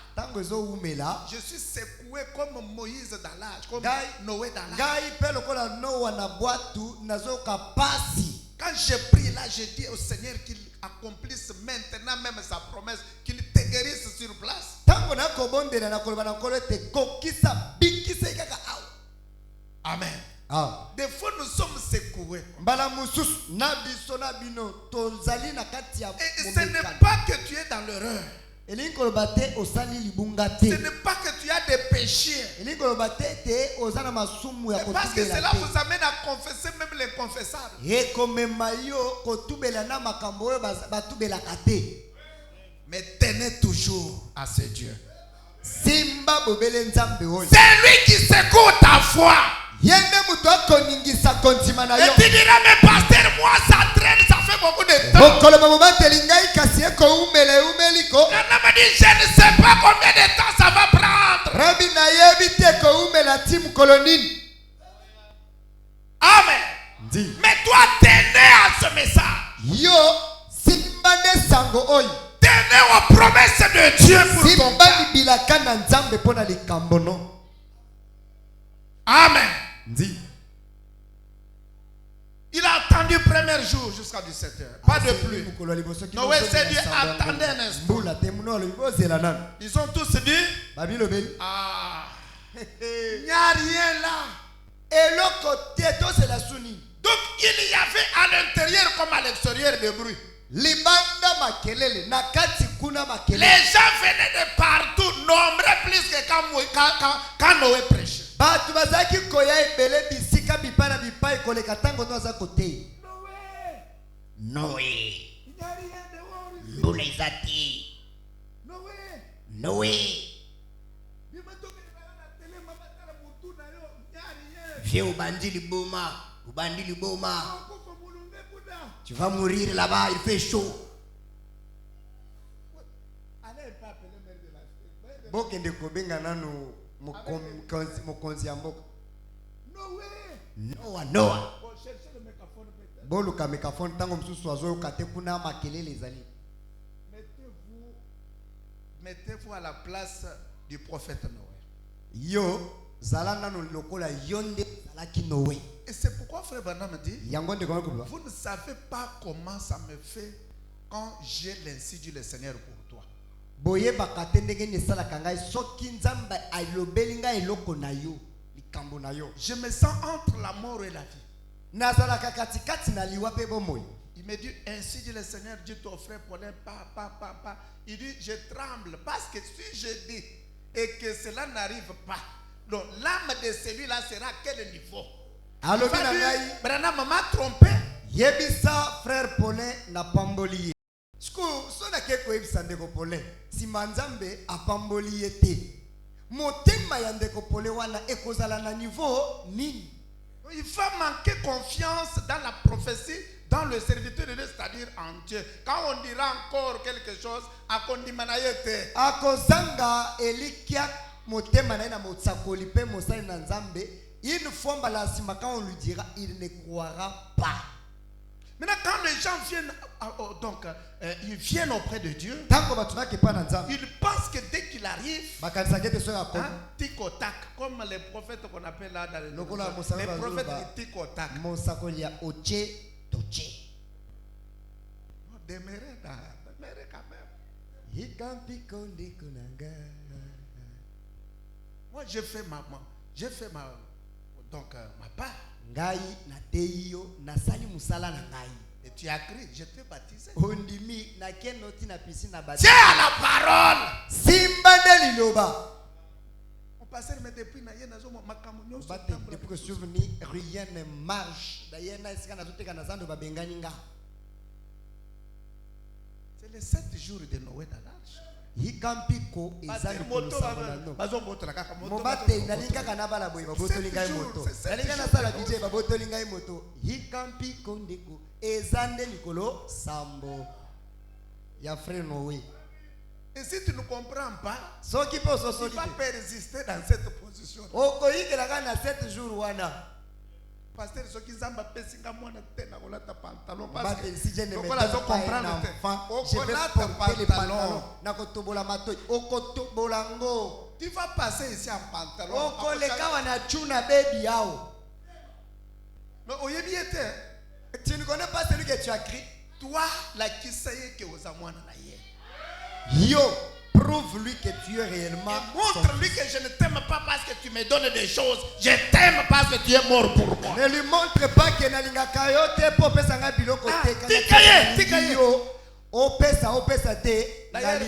je suis secoué comme Moïse dans l'âge, comme Noé dans l'âge. Quand je prie là, je dis au Seigneur qu'il accomplisse maintenant même sa promesse, qu'il te guérisse sur place. Amen. Des fois nous sommes secoués. Et ce n'est pas que tu es dans l'erreur. Ce n'est pas que tu as des péchés. Parce que cela vous amène à confesser même l'inconfessable. Mais tenez toujours à ce Dieu. C'est lui qui secoue ta foi. Et tu diras, mais pasteur, moi ça traîne, ça fait beaucoup de temps. Me dit, je ne sais pas combien de temps ça va prendre. Amen. Mais toi, tenez à ce message. Tenez aux promesses de Dieu pour ton cas. Amen. Il a attendu le premier jour jusqu'à 17h. Pas de pluie. Noé s'est dit, attendez un instant. Ils ont tous dit, ah, il n'y a rien là. Donc il y avait à l'intérieur comme à l'extérieur des bruits. libanda makelele na kati kuna makelele. Les gens venaient de partout, nombreux plus que quand Noé prêchait. Batu bazaki koya ebele bisika bipana bipai koleka tango no za kote. Noé. Boulezati. Noé. Viens au bandit Boma. Au bandit Boma. Tu vas mourir là-bas, il fait chaud. Bokende kobenga nanu mokonzi ya mboka. Noah. Boluka microphone tango msusu azo kate kuna makelele ezali. Mettez-vous à la place du prophète Noé. Yo zalana no lokola yonde zalaki Noé. Et c'est pourquoi frère Branham dit, vous ne savez pas comment ça me fait quand j'ai l'ainsi dit le Seigneur pour toi. Boye bakate ndenge ni sala kangai soki nzamba ailobelinga eloko na yo likambo na yo. Je me sens entre la mort et la vie. Nazala katikati na liwa pe bomoy. Il me dit, ainsi dit le Seigneur, dit ton frère Paulin, pas. Il dit, je tremble parce que si je dis et que cela n'arrive pas, donc l'âme de celui-là sera à quel niveau? Alors, Branham m'a trompé. Yebisa frère Paulin na pamboli. Sku sona keko yebisa ndeko Paulin. Si manzambe apamboli ete. Motema ya ndeko Paulin wana ekozala na niveau nini? Il va manquer confiance dans la prophétie, dans le serviteur de Dieu, c'est-à-dire en Dieu. Quand on dira encore quelque chose, akondimanayete. Akozanga elikia motema na motsakoli pe mosali na nzambe. Une fois balasima quand on lui dira, il ne croira pas. Maintenant, quand les gens viennent, ils viennent auprès de Dieu, ils pensent que dès qu'il arrive, tic au tac, comme les prophètes qu'on appelle là dans les prophètes qui tic au tac. Demeurez quand même. Moi, j'ai fait ma part. Ngai na teyo na sali musala na ngai. Et tu as crié, je t'ai baptisé. Ondimi na kenoti na piscine na baptisé. Tiens à la parole. Simba de liloba. On passait mais depuis na yena zo makamunyo. Depuis que souvenir rien ne marche. D'ailleurs na isika na toteka na zando babengani nga. C'est les 7 jours de Noé dans l'arche. Hikampiko ezali moto mobate nalinga kana bala boye babotoli ngai moto nalinga na sala DJ babotoli ngai moto hikampiko ndeko ezande likolo sambo ya frère Noé. Et si tu ne comprends pas, soki po so tu vas persister dans cette position. Okoyikela kana 7 jours wana. Pasteur soki zamba pesinga mwana tena kolata pantalon parce que si je ne me comprendre je vais porter les pantalons na kotobola matoi okotobolango. Tu vas passer ici en pantalon okoleka wana chuna baby yao. Mais oyebi ete tu ne connais pas celui que tu as écrit. Toi la kisaye ke oza mwana na ye. Yo prouve-lui que tu es réellement. Montre-lui que je ne t'aime pas parce que tu me donnes des choses. Je t'aime parce que tu es mort pour moi. Ne lui montre pas que nalinga kayote pour pesa nga biloko te. Tikaye. Opesa te. D'ailleurs,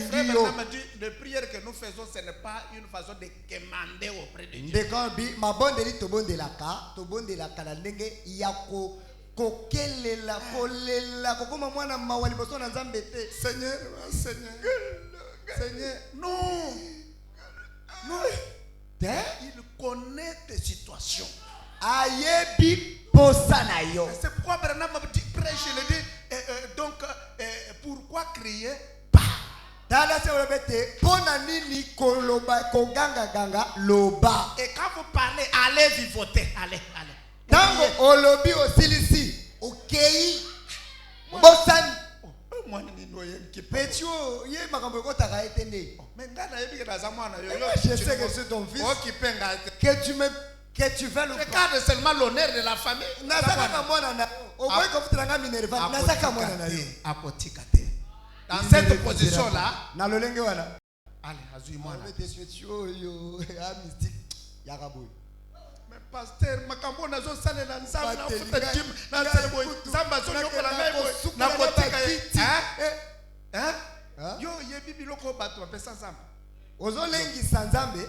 les prières que nous faisons, ce n'est pas une façon de demander auprès de Dieu. Ndekambi mabondeli tobondelaka na ndenge yako kokelela kolela kokoma mwana mawali boso na nzambe te. Seigneur. Seigneur, non. Il connaît tes situations. Ayebi posanayo. C'est pourquoi Branham prêche, il dit pourquoi crier Dala se olobete pona nini koloba konganga ganga loba. Et quand vous parlez, allez vivoter, allez. Tango olobi osilisi, okei. Bosani. Moi ni noyen qui Petio, ye makambo kotaka etende. Mais ngana yebi ke naza mwana yo. Je sais que c'est ton fils. Okipenga que tu veux le regarde seulement l'honneur de la famille. Nazaka mwana na. Okoy kofutanga minerva, nazaka mwana na yo. Akotika te. Dans cette position là, na lolenge wana. Allez, azui mwana. Petio yo, a mystique. Yakaboy. pasteur makambo nazo sale na nzambe na futa jim na sale boy nzamba zo nyoko la ngai boy na kotika yo yebi biloko bato pesa nzambe ozolengisa nzambe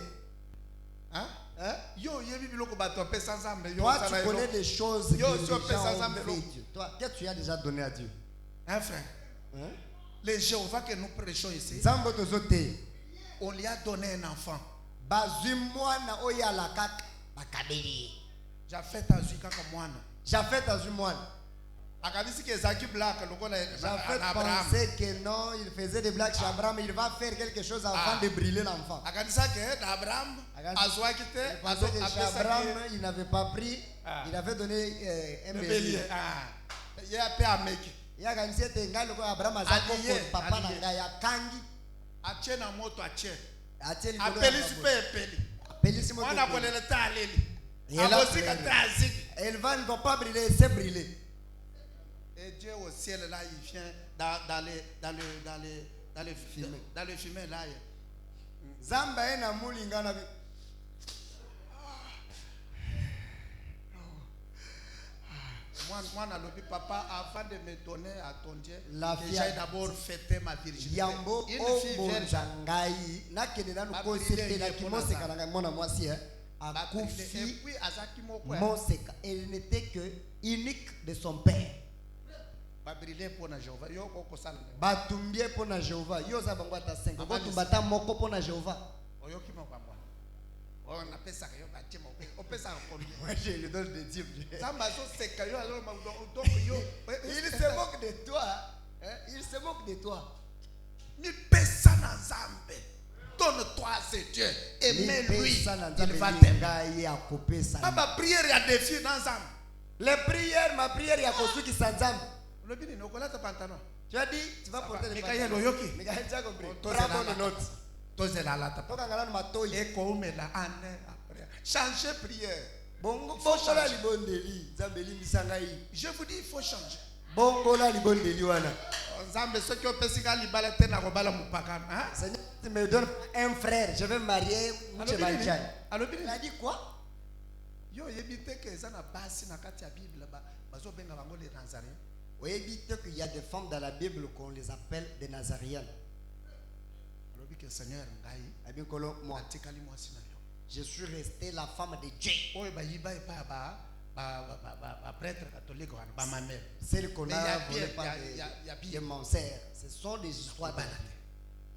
yo yebi biloko bato pesa nzambe yo toi tu connais des choses que yo les so pesa gens nzambe ont fait. Toi qu'est-ce que tu as déjà donné à Dieu? Hein frère? Les Jéhovah que nous prêchons ici, nzambe tozote on lui a donné un enfant. bazwi mwana oyo alakaka bakabeli Japhet azwi kaka mwana. Japhet azwi mwana. Akadisi que Zaki Black lokola Japhet Abraham. pensait que non, il faisait des blagues chez Abraham, il va faire quelque chose avant de brûler l'enfant. Akadisa que Abraham azwa kite azo Abraham il n'avait pas pris, il avait donné un bélier. Il y a peu à mec. Il a gagné te ngai loko Abraham azako papa na ngai akangi atie na moto atie. atie Apelisi pe epeli. apelisi moto. On a collé le taleli. Elle va ne va pas brûler, c'est brûler. Et Dieu au ciel là, il vient dans le fumer là. Zamba ena mulinga na moi n'alobi papa avant de me donner à ton Dieu, j'ai d'abord fêté ma virginité. Yambo Une fille vierge. ngai na kende na ko septe na kimoseka na mwana mwasi akufi moseka. Elle n'était que unique de son père. Batumbie pona Jéhovah. Yo za bango ata 5. Ko tumbata moko pona Jéhovah. Oyoki moko mwana. On appelle ça yo bati moko. On peut ça combien? Moi je lui donne des types. Samba so seka yo alors donc yo il se moque de toi. Il se moque de toi. Mi pesa na Nzambe. Donne-toi ce Dieu. Aimez-lui. Il va t'aimer. Ma prière a défi dans Nzambe. Les prières, ma prière y a construit qui s'ensemble. Tu as dit, tu vas porter les pantalons. Changer prière. Je vous dis, il faut changer. Seigneur, tu me donnes un frère, je vais marier. Il a dit quoi? Yo évite que ça n'a pas si na kati ya Bible ba bazo benga bango les Nazariens. Oui, évite qu'il y a des femmes dans la Bible qu'on les appelle des Nazariennes. Alors que Seigneur ngai abi kolo moi tikali moi sina yo. Je suis resté la femme de Dieu. Oyo ba yiba e pa ba prêtre catholique ba ma mère. Celle qu'on a volé par de mon sœur. Ce sont des histoires de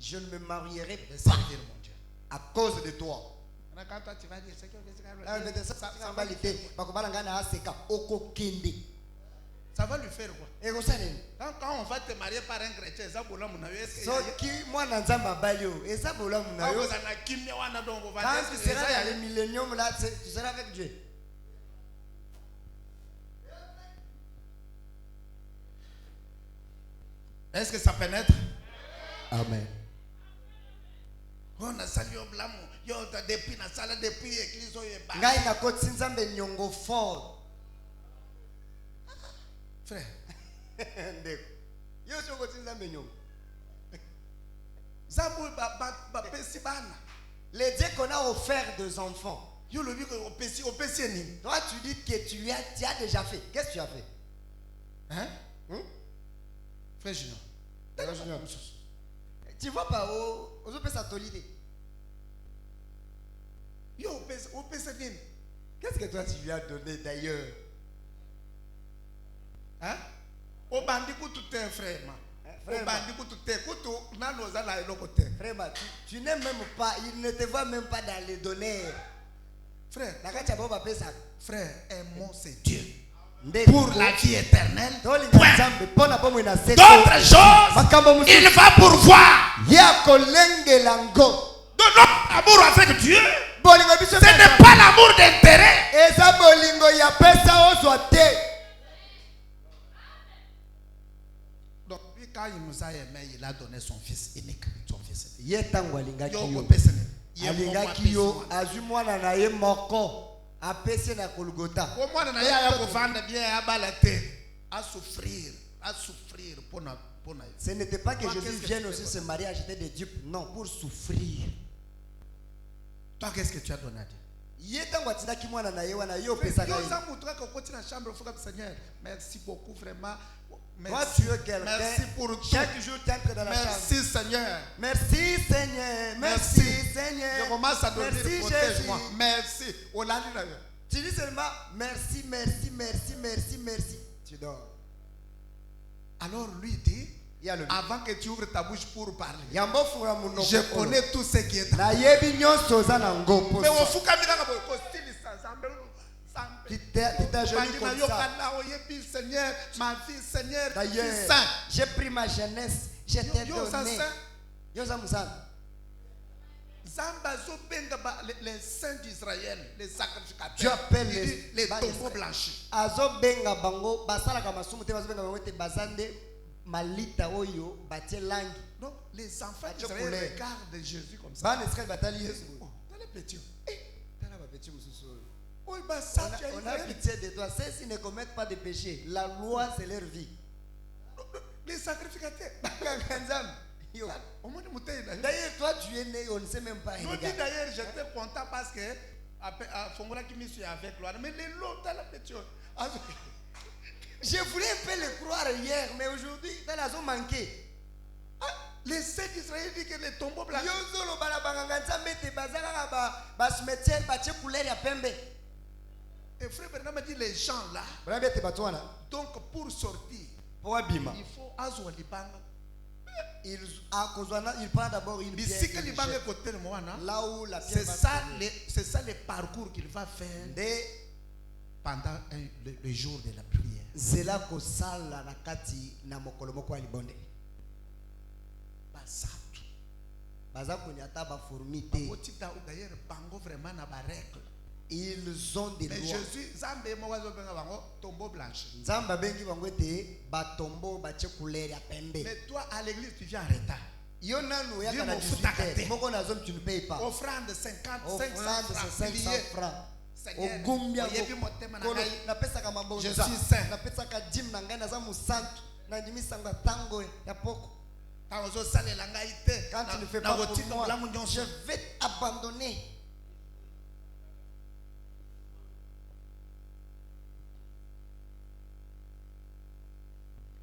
je ne me marierai pas à cause de toi. Ça va lui faire quoi? Quand on va te marier par un chrétien, ça boula mon avis. Qui moi n'entends pas et ça boula mon avis. Quand tu seras dans le millénium là, tu seras avec Dieu. Est-ce que ça pénètre? Amen. On a salué au blâme. Yo depuis na sala depuis église oyo ba. Ngai na koti nzambe nyongo fort. Frère. Ndeko. Yo so koti nzambe nyongo. Zambo ba pesi bana. Les dieux qu'on a offert des enfants. Yo le dit au pesi ni. Toi tu dis que tu as déjà fait. Qu'est-ce que tu as fait? Hein? Frère Junior. Tu vois pas où on peut s'atolider. Yo, on peut se dire. Qu'est-ce que toi tu lui as donné d'ailleurs? Hein? Au bandi tout est frère. Au bandi tout est coutu na noza la lokote. Frère, tu n'aimes même pas, il ne te voit même pas dans les données. Frère, frère, aimons ce Dieu. Pour la vie éternelle. D'autres choses, il va pourvoir. De notre amour avec Dieu, ce n'est pas l'amour d'intérêt. Donc, quand il nous a aimé, il a donné son fils unique. Son fils apesi na Golgotha. Comment na ya ko vendre bien à balater, à souffrir pour na. Ce n'était pas que Jésus vienne aussi se marier acheter des dupes, non, pour souffrir. Toi qu'est-ce que tu as donné à Dieu? Seigneur, merci beaucoup vraiment. Merci, merci pour tout. Chaque jour, tu entres dans la chambre. Merci Seigneur. Merci Seigneur. Merci Seigneur. Je commence à dormir, protège-moi. Merci. Tu dis seulement merci, merci, merci, merci, merci. Tu dors. Alors lui dit, avant que tu ouvres ta bouche pour parler, je connais tout ce qui est là. Mais au fou Seigneur, ma vie, Seigneur, j'ai pris ma jeunesse, je t'ai donné. Les saints d'Israël, les sacrificateurs, tu appelles les tombeaux blanchis. Non, les enfants d'Israël regardent Jésus comme ça. On a pitié de toi. Ceux-ci ne commettent pas de péché. La loi, c'est leur vie. Les sacrificateurs. D'ailleurs, toi, tu es né, on ne sait même pas. D'ailleurs, j'étais content parce que Fongola qui me suit avec gloire. Mais les lots, dans la pétition. Je voulais un peu le croire hier, mais aujourd'hui, dans la zone manquée. Les saints d'Israël disent que les tombeaux blancs. Et frère Bernard m'a dit les gens là. Donc pour sortir, il faut azwa libanga. Il prend d'abord une pierre. Là où la pierre c'est ça le parcours qu'il va faire pendant le jour de la prière. C'est là que sala nakati na mokolomoko alibonde. Basatu. Bazako nyata ba formité. D'ailleurs bango vraiment na ba règle. Ils ont des lois. Mais Jésus Zambé mowazo benga bango tombeau blanche. Zamba bengi bango te ba tombeau ba couleur ya pembe. Mais toi à l'église tu viens en retard. Yonanu ya kana 18. Moko na zone tu ne payes pas. Offrande 50 500 francs. Seigneur, je suis saint. Quand tu ne fais pas pour moi, je vais t'abandonner.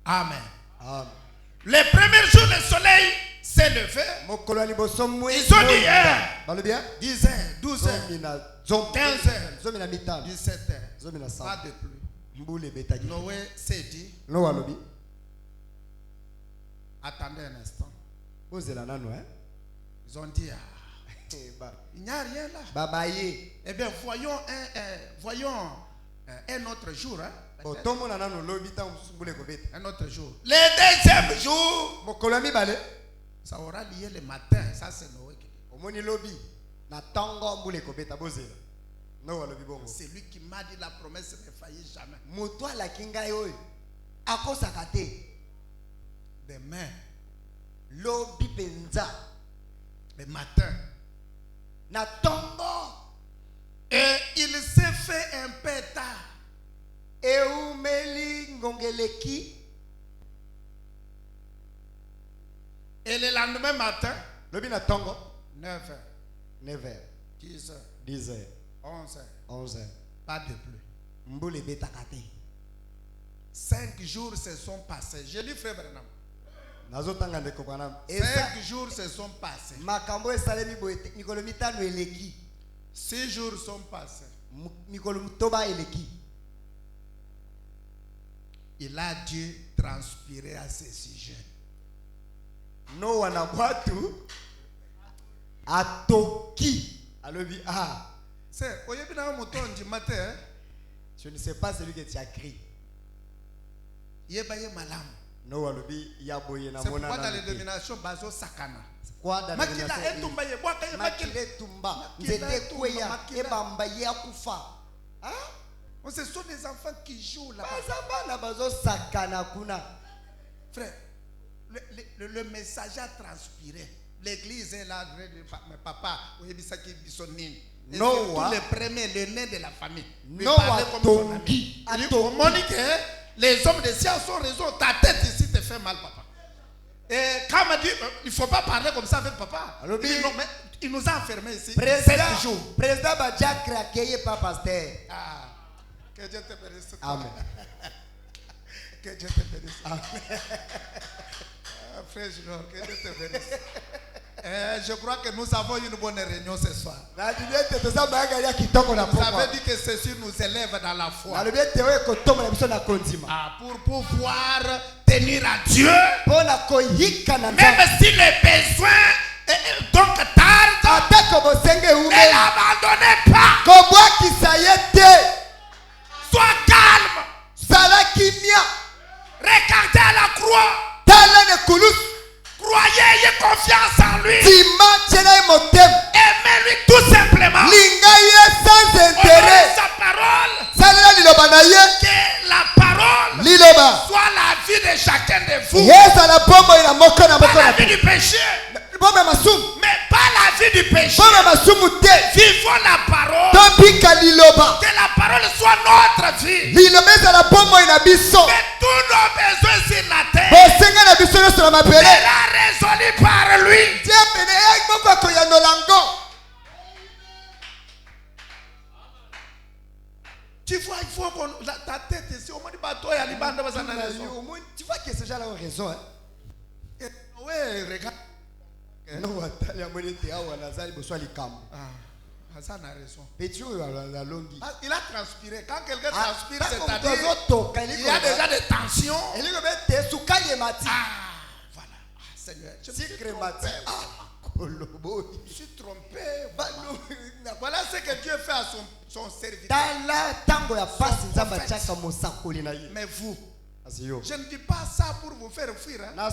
Amen. Amen. Les premiers jours, le soleil s'est levé. Ils ont dit 10 heures, 12 heures, 15 heures, 17 heures. Pas de plus. Noé s'est dit. Attendez un instant. Ils ont dit il n'y a rien là. Eh bien, voyons un autre jour. Un autre jour. Le deuxième jour, ça aura lié le matin. Ça, c'est Noé qui dit. C'est lui qui m'a dit la promesse ne faillit jamais. Demain, le matin, et il s'est fait un peu tard. Et le lendemain matin, 9h, 10h, 11h, pas de plus. 5 jours se sont passés. Je lis frère Branham. 5 jours se sont passés. 6 jours sont passés. Il a dû transpirer à ce sujet. No wanabwatu atoki alobi c'est oyebina moton du matin. Je ne sais pas celui que tu as crié. Yebaye malam. No walobi yaboye na mona. C'est pourquoi dans les dominations bazo sakana. Quoi dans les dominations? Makile tumba. Nzete kweya ebamba ye akufa. Ce sont des enfants qui jouent là-bas. Frère, le message a transpiré. L'église est là, mais papa, tous les premiers, le nez de la famille. Les hommes de science ont raison. Ta tête ici te fait mal, papa. Et quand on m'a dit, il ne faut pas parler comme ça avec papa. Alors, il dit, non, mais il nous a enfermés ici. 7 jours. Président Badja craqué par pasteur. Ah, que Dieu te bénisse. Amen. Que Dieu te bénisse. Amen. Frère Junior, que Dieu te bénisse. Je crois que nous avons une bonne réunion ce soir. Vous avez dit que ceci nous élève dans la foi. Pour pouvoir tenir à Dieu. Même si les besoins donc tardent, ne l'abandonnez pas. Sois calme. Regardez à la croix. Croyez, ayez confiance en lui. Aimez-lui tout simplement. Honorez sa parole. Que la parole soit la vie de chacun de vous. Pas la vie du péché. Mais pas la vie du péché. Vivons la parole. Que la parole soit notre vie. Que tous nos besoins sur la terre sera résolu par lui. Tu vois, il faut qu'on ta tête ici. On m'a dit bateau et Alibanda va s'en aller. Tu vois que ces gens-là ont raison, hein? Oui, regarde. Non, il a raison. Il a transpiré. Quand quelqu'un transpire, c'est-à-dire il y a déjà des tensions. Voilà. Seigneur, je me suis trompé. Voilà ce que Dieu fait à son serviteur. Mais vous, je ne dis pas ça pour vous faire fuir. Hein?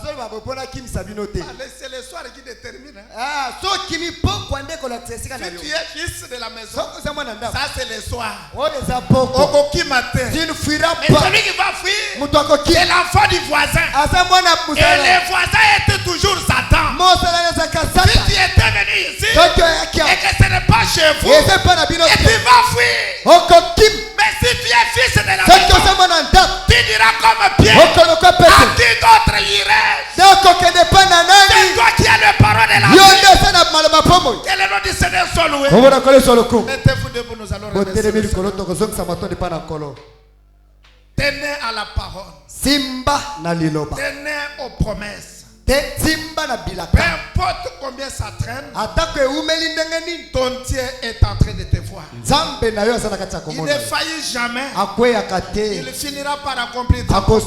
C'est le soir qui détermine. Hein? Si tu es fils de la maison, ça c'est le soir. Mais celui qui va fuir, c'est l'enfant du voisin. Et le voisin était toujours Satan. Si tu étais venu ici et que ce n'est pas chez vous, et tu vas fuir. Mais si tu es fils de la maison, tu diras comme Pierre, à qui d'autre irait? C'est toi qui as le parole de la vie. Quel est le nom du Seigneur soit loué? Mettez-vous debout, nous allons remercier. Tenez à la parole. Tenez aux promesses. Peu importe combien ça traîne, ton Dieu est en train de te voir. Il ne faillit jamais. Il finira par accomplir ta promesse.